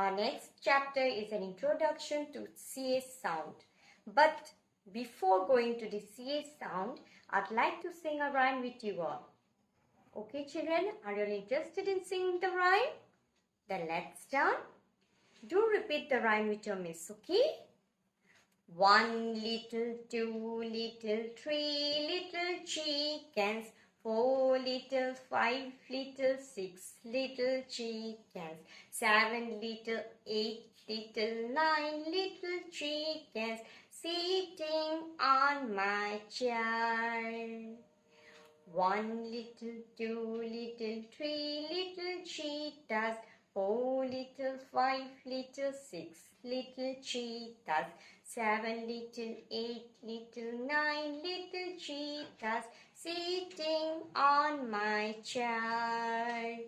Our next chapter is an introduction to CA sound. But before going to the CA sound, I'd like to sing a rhyme with you all. Okay, children, are you all interested in singing the rhyme? Then let's start. Do repeat the rhyme with your miss, okay? 1 little, 2 little, 3 little chickens, 4 little, 5 little, 6 little chickens, 7 little, 8 little, 9 little chickens, sitting on my chair. 1 little, 2 little, 3 little cheetahs, 4 little, 5 little, 6 little cheetahs, 7 little, 8 little, 9 little cheetahs, sitting on my chair.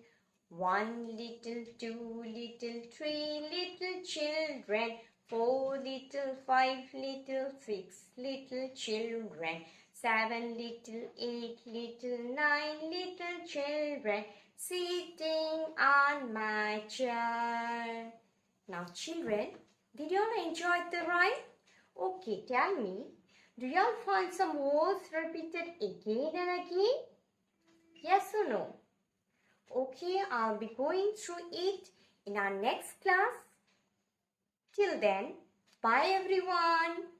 1 little, 2 little, 3 little children, 4 little, 5 little, 6 little children, 7 little, 8 little, 9 little children, sitting on my chair. Now children, did you all enjoy the rhyme? Okay, tell me, do you all find some words repeated again and again? Yes or no? Okay, I'll be going through it in our next class. Till then, bye everyone.